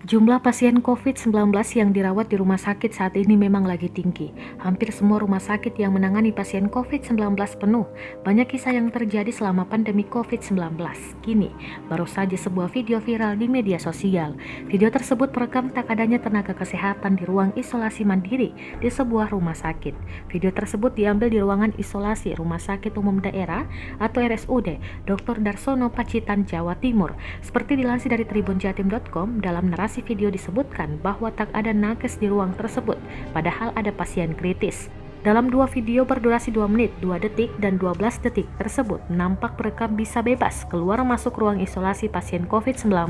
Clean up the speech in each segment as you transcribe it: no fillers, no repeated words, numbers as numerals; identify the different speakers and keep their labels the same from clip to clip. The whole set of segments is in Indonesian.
Speaker 1: Jumlah pasien COVID-19 yang dirawat di rumah sakit saat ini memang lagi tinggi. Hampir semua rumah sakit yang menangani pasien COVID-19 penuh. Banyak kisah yang terjadi selama pandemi COVID-19. Kini, baru saja sebuah video viral di media sosial. Video tersebut merekam tak adanya tenaga kesehatan di ruang isolasi mandiri di sebuah rumah sakit. Video tersebut diambil di ruangan isolasi Rumah Sakit Umum Daerah atau RSUD Dr. Darsono Pacitan, Jawa Timur. Seperti dilansir dari tribunjatim.com, dalam narasi video disebutkan bahwa tak ada nakes di ruang tersebut, padahal ada pasien kritis. Dalam dua video berdurasi 2 menit, 2 detik, dan 12 detik tersebut nampak perekam bisa bebas keluar masuk ruang isolasi pasien COVID-19.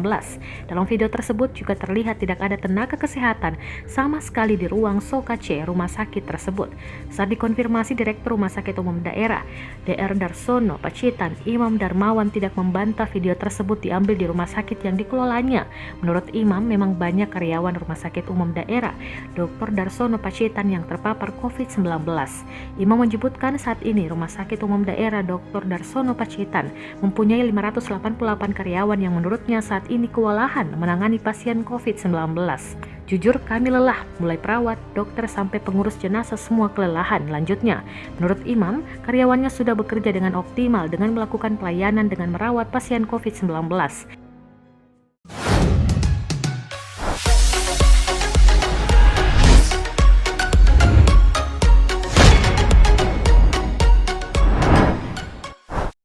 Speaker 1: Dalam video tersebut juga terlihat tidak ada tenaga kesehatan sama sekali di ruang Sokace rumah sakit tersebut. Saat dikonfirmasi Direktur Rumah Sakit Umum Daerah, Dr. Darsono Pacitan, Imam Darmawan tidak membantah video tersebut diambil di rumah sakit yang dikelolanya. Menurut Imam, memang banyak karyawan Rumah Sakit Umum Daerah Dr. Darsono Pacitan yang terpapar COVID-19. Imam menyebutkan saat ini Rumah Sakit Umum Daerah Dr. Darsono Pacitan mempunyai 588 karyawan yang menurutnya saat ini kewalahan menangani pasien COVID-19. Jujur kami lelah, mulai perawat, dokter sampai pengurus jenazah semua kelelahan. Lanjutnya, menurut Imam, karyawannya sudah bekerja dengan optimal dengan melakukan pelayanan dengan merawat pasien COVID-19.